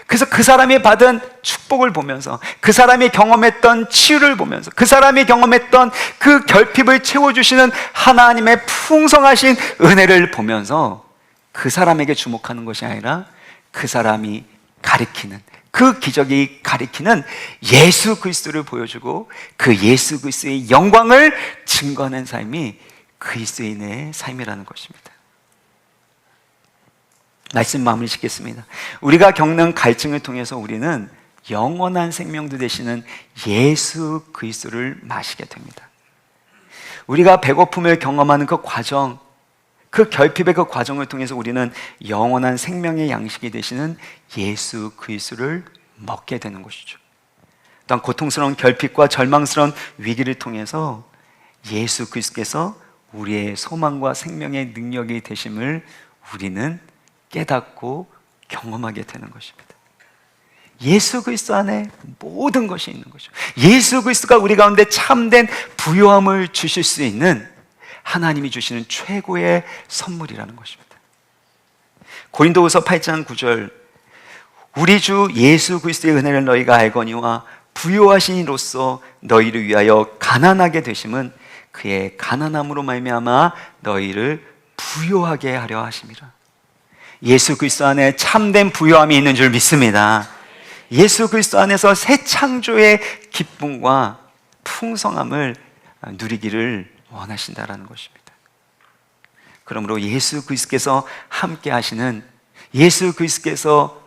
그래서 그 사람이 받은 축복을 보면서, 그 사람이 경험했던 치유를 보면서, 그 사람이 경험했던 그 결핍을 채워주시는 하나님의 풍성하신 은혜를 보면서 그 사람에게 주목하는 것이 아니라 그 사람이 가리키는, 그 기적이 가리키는 예수 그리스도를 보여주고 그 예수 그리스도의 영광을 증거하는 삶이 그리스도인의 삶이라는 것입니다. 말씀 마무리 짓겠습니다. 우리가 겪는 갈증을 통해서 우리는 영원한 생명도 되시는 예수 그리스도를 마시게 됩니다. 우리가 배고픔을 경험하는 그 과정, 그 결핍의 그 과정을 통해서 우리는 영원한 생명의 양식이 되시는 예수 그리스도를 먹게 되는 것이죠. 또한 고통스러운 결핍과 절망스러운 위기를 통해서 예수 그리스도께서 우리의 소망과 생명의 능력이 되심을 우리는 깨닫고 경험하게 되는 것입니다. 예수 그리스도 안에 모든 것이 있는 거죠. 예수 그리스도가 우리 가운데 참된 부요함을 주실 수 있는 하나님이 주시는 최고의 선물이라는 것입니다. 고린도후서 8장 9절, 우리 주 예수 그리스도의 은혜를 너희가 알거니와 부요하신 이로써 너희를 위하여 가난하게 되심은 그의 가난함으로 말미암아 너희를 부요하게 하려 하심이라. 예수 그리스도 안에 참된 부요함이 있는 줄 믿습니다. 예수 그리스도 안에서 새 창조의 기쁨과 풍성함을 누리기를 원하신다라는 것입니다. 그러므로 예수 그리스도께서 함께 하시는, 예수 그리스도께서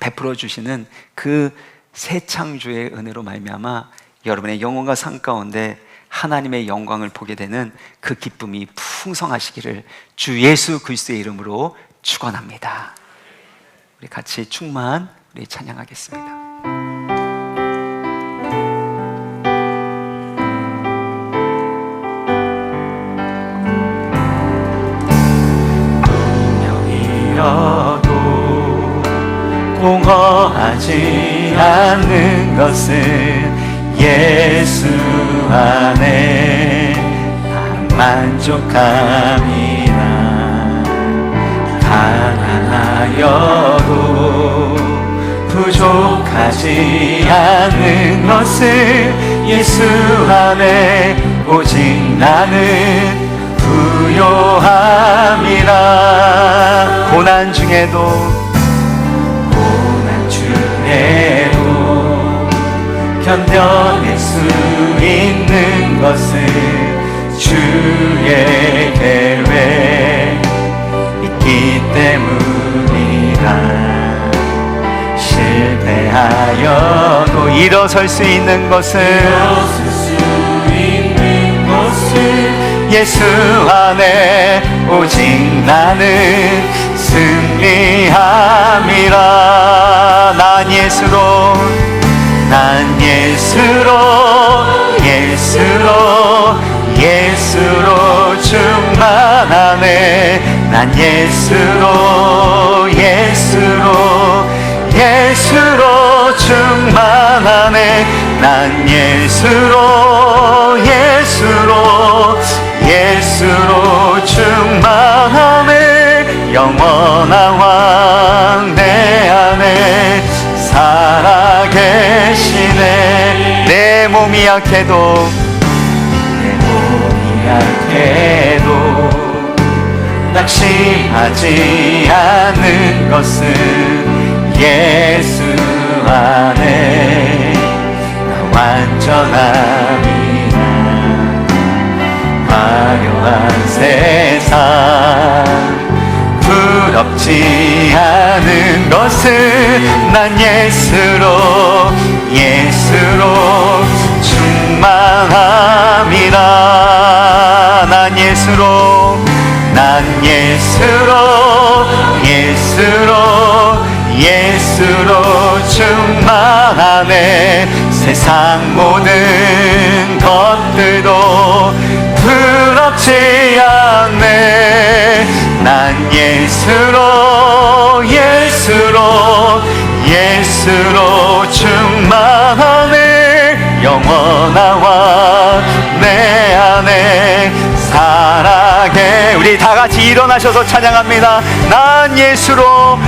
베풀어 주시는 그 새 창조의 은혜로 말미암아 여러분의 영혼과 삶 가운데 하나님의 영광을 보게 되는 그 기쁨이 풍성하시기를 주 예수 그리스도의 이름으로 축원합니다. 우리 같이 충만 우리 찬양하겠습니다. 잃어도 공허하지 않는 것은 예수 안에 다 만족함이나 가난하여도 부족하지 않는 것은 예수 안에 오직 나는 부요함이라. 고난 중에도 견뎌낼 수 있는 것은 주의 계획 있기 때문이라. 실패하여도 일어설 수 있는 것은 예수 안에 오직 나는 승리함이라. 난 예수로 충만하네. 난 예수로 충만하네. 난 예수로 충만하네. 영원한 왕 내 안에 살아계시네. 내 몸이 약해도 낙심하지 않는 것은 예수 안에 나 완전함이나. 화려한 세상 부럽지 않은 것은 난 예수로 충만함이라. 난 예수로 충만하네. 세상 모든 것들도 부럽지 않네. 난 예수로 충만하네. 영원한 왕 내 안에 살아계. 우리 다 같이 일어나셔서 찬양합니다. 난 예수로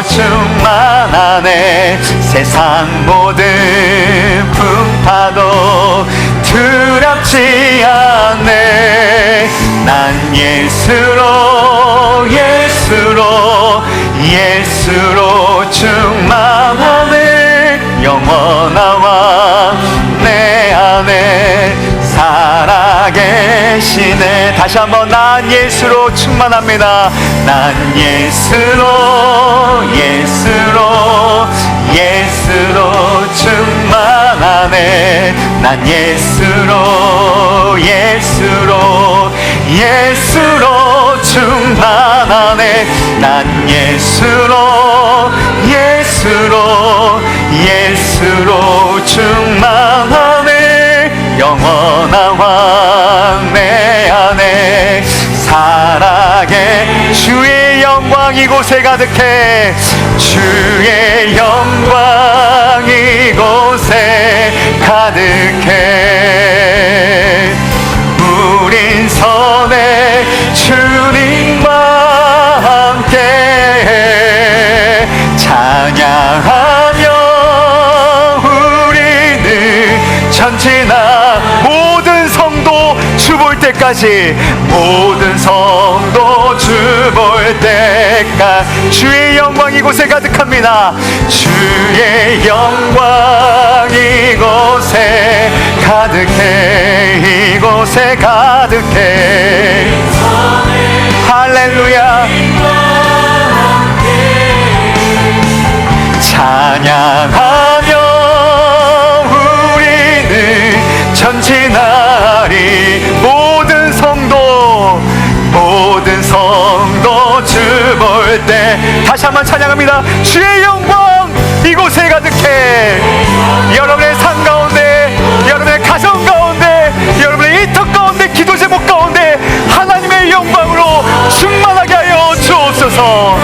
충만하네. 세상 모든 풍파도 두렵지 않네. 난 예수로 충만하네. 영원한 왕 내 안에 살아계시네. 다시 한번 난 예수로 충만합니다. 난 예수로 충만하네. 난 예수로 충만하네. 난 예수로 충만하네. 영원한 왕 내 안에 살아계. 주의 영광 이곳에 가득해. 주의 영광 이곳에 가득해. 우린 선에 주님과 함께 찬양하며 우리는 전지나 모든 성도 주 볼 때까지, 모든 성도 주 볼 때까지 주의 영광 이곳에 가득합니다. 주의 영광 이곳에 가득해. 이곳에 가득해. 할렐루야. 찬양하며 우리는 전진하리. 모든 성도 다시 한번 찬양합니다. 주의 영광 이곳에 가득해. 여러분의 삶 가운데, 여러분의 가정 가운데, 여러분의 일터 가운데, 기도 제목 가운데 하나님의 영광으로 충만하게 하여 주옵소서.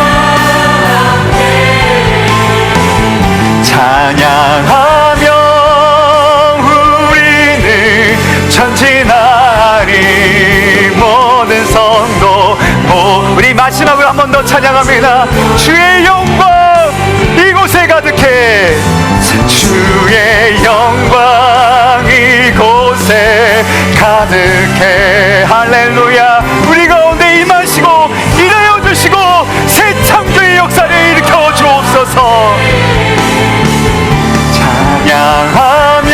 찬양하며 우리는 전진하리. 모든 성도 우리 마지막으로 한 번 더 찬양합니다. 주의 영광 이곳에 가득해. 주의 영광 이곳에 가득해. 할렐루야. 우리 가운데 임하시고 일하여 주시고 새 창조의 역사를 일으켜 주옵소서. 찬양하며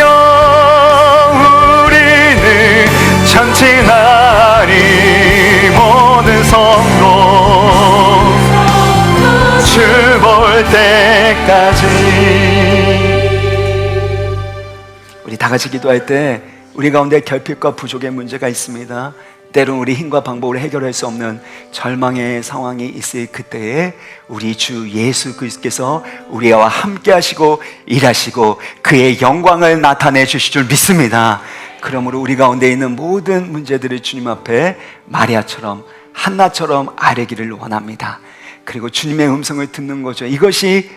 우리는 전진하리. 모든 성도 주 볼 때까지. 우리 다 같이 기도할 때 우리 가운데 결핍과 부족의 문제가 있습니다. 때론 우리 힘과 방법으로 해결할 수 없는 절망의 상황이 있을 그때에 우리 주 예수 그리스도께서 우리와 함께 하시고 일하시고 그의 영광을 나타내 주실 줄 믿습니다. 그러므로 우리 가운데 있는 모든 문제들을 주님 앞에 마리아처럼 한나처럼 아뢰기를 원합니다. 그리고 주님의 음성을 듣는 거죠. 이것이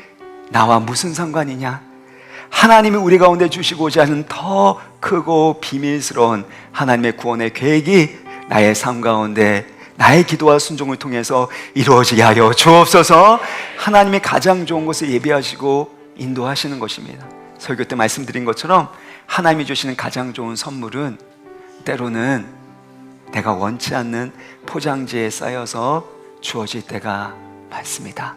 나와 무슨 상관이냐? 하나님이 우리 가운데 주시고자 하는 더 크고 비밀스러운 하나님의 구원의 계획이 나의 삶 가운데 나의 기도와 순종을 통해서 이루어지게 하여 주옵소서. 하나님이 가장 좋은 것을 예비하시고 인도하시는 것입니다. 설교 때 말씀드린 것처럼 하나님이 주시는 가장 좋은 선물은 때로는 내가 원치 않는 포장지에 쌓여서 주어질 때가 많습니다.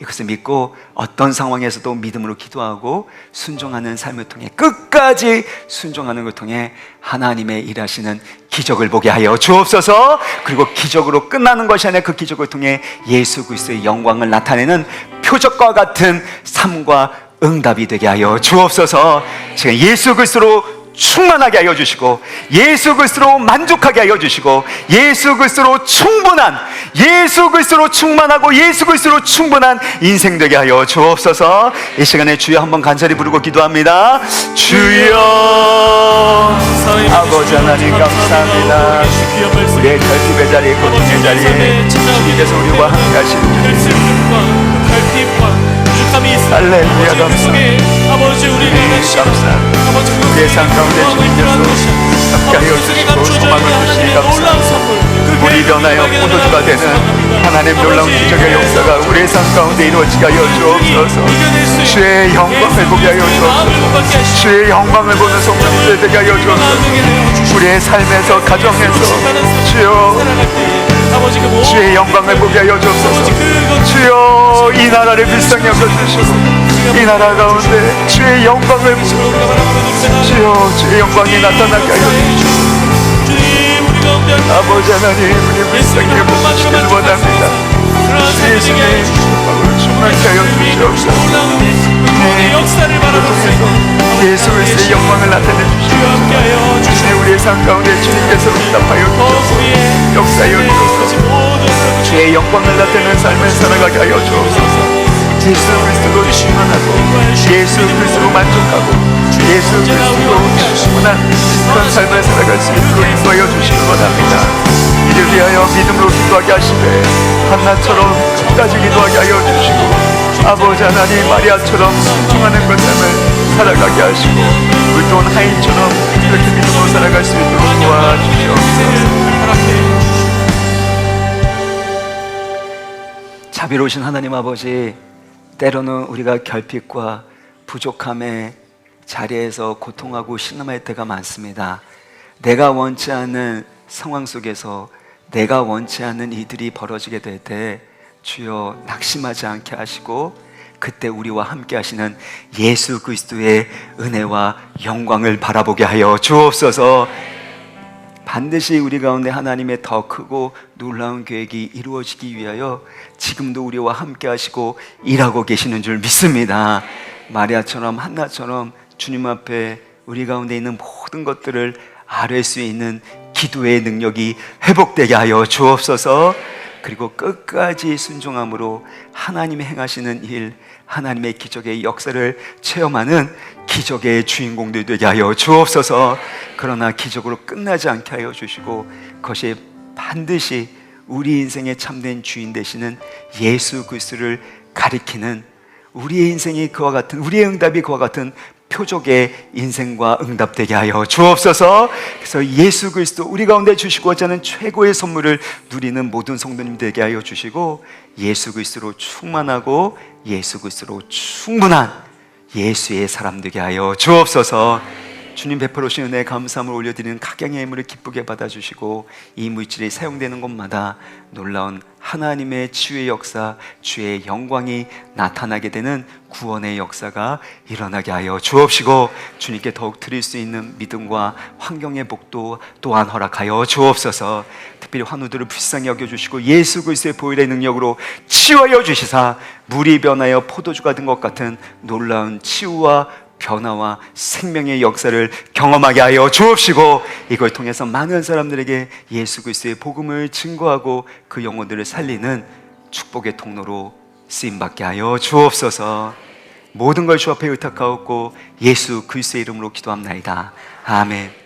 이것을 믿고 어떤 상황에서도 믿음으로 기도하고 순종하는 삶을 통해 끝까지 순종하는 걸 통해 하나님의 일하시는 기적을 보게 하여 주옵소서. 그리고 기적으로 끝나는 것이 아니라 그 기적을 통해 예수 그리스도의 영광을 나타내는 표적과 같은 삶과 응답이 되게 하여 주옵소서. 지금 예수 그리스도로 충만하게 하여 주시고 예수 그리스도로 만족하게 하여 주시고 예수 그리스도로 충분한, 예수 그리스도로 충만하고 예수 그리스도로 충분한 인생 되게 하여 주옵소서. 이 시간에 주여 한번 간절히 부르고 기도합니다. 주여 아버지 하나님 감사합니다. 우리의 결핍의 자리에, 고통의 자리에 주님께서 우리와 함께 하시는 주 할렐루야 감사합니다. 아버지 우리가 감사합니다. 우리의 삶 가운데 주님께서 함께하여 주시고 소망을 주시니 감사합니다. 우리 변하여 포도주가 되는 하나님 놀라운 기적의 역사가 우리의 삶 가운데 이루어지게 하여 주옵소서. 주의 영광을 보게 하여 주옵소서. 주의 영광을 보는 성령들 되게 하여 주옵소서. 우리의 삶에서, 가정에서 주여 주의 영광을 보게 하여 주옵소서. 주여 이 나라를 불쌍히 여겨주시고 이 나라 가운데 주의 영광을 보시고 주여 주의 영광이 나타나게 하여 주시고 아버지 하나님 우리 불쌍히 여겨주시길 원합니다. 예수님 충만케 하여 주시옵소서. 예수 그리스도의 영광을 나타내 주시옵소서. 우리의 삶 가운데 주님께서 응답하여 주셔서 역사하여 주셔서 주의 영광을 나타내는 삶을 살아가게 하여 주옵소서. 예수 그리스도로 충만하고 예수 그리스도로 만족하고 예수 그리스도로 충분한 그런 삶을 살아갈 수 있도록 인도하여 주시기 원합니다. 이를 위하여 믿음으로 기도하게 하시되 한나처럼 끝까지 기도하게 하여 주시고 아버지 하나님 마리아처럼 순종하는 그 삶을 살아가게 하시고 우리 또한 하인처럼 이렇게 믿음으로 살아갈 수 있도록 도와주시옵소서. 자비로우신 하나님 아버지, 때로는 우리가 결핍과 부족함의 자리에서 고통하고 신음할 때가 많습니다. 내가 원치 않는 상황 속에서 내가 원치 않는 일들이 벌어지게 될 때 주여 낙심하지 않게 하시고 그때 우리와 함께 하시는 예수 그리스도의 은혜와 영광을 바라보게 하여 주옵소서. 반드시 우리 가운데 하나님의 더 크고 놀라운 계획이 이루어지기 위하여 지금도 우리와 함께 하시고 일하고 계시는 줄 믿습니다. 마리아처럼 한나처럼 주님 앞에 우리 가운데 있는 모든 것들을 아뢰 수 있는 기도의 능력이 회복되게 하여 주옵소서. 그리고 끝까지 순종함으로 하나님이 행하시는 일, 하나님의 기적의 역사를 체험하는 기적의 주인공들 되게 하여 주옵소서. 그러나 기적으로 끝나지 않게 하여 주시고 그것이 반드시 우리 인생의 참된 주인 되시는 예수 그리스도를 가리키는 우리의 인생이 그와 같은, 우리의 응답이 그와 같은 표적의 인생과 응답되게 하여 주옵소서. 그래서 예수 그리스도 우리 가운데 주시고자 하는 최고의 선물을 누리는 모든 성도님 되게 하여 주시고 예수 그리스도로 충만하고 예수 그리스도로 충분한 예수의 사람 되게 하여 주옵소서. 주님 베풀어 주신 은혜에 감사함을 올려드리는 각양의 예물을 기쁘게 받아주시고 이 물질이 사용되는 곳마다 놀라운 하나님의 치유의 역사, 주의 영광이 나타나게 되는 구원의 역사가 일어나게 하여 주옵시고 주님께 더욱 드릴 수 있는 믿음과 환경의 복도 또한 허락하여 주옵소서. 특별히 환우들을 불쌍히 여겨주시고 예수 그리스도의 보혈의 능력으로 치유하여 주시사 물이 변하여 포도주가 된 것 같은 놀라운 치유와 변화와 생명의 역사를 경험하게 하여 주옵시고 이걸 통해서 많은 사람들에게 예수 그리스도의 복음을 증거하고 그 영혼들을 살리는 축복의 통로로 쓰임받게 하여 주옵소서. 모든 걸 주 앞에 의탁하옵고 예수 그리스도의 이름으로 기도합나이다. 아멘.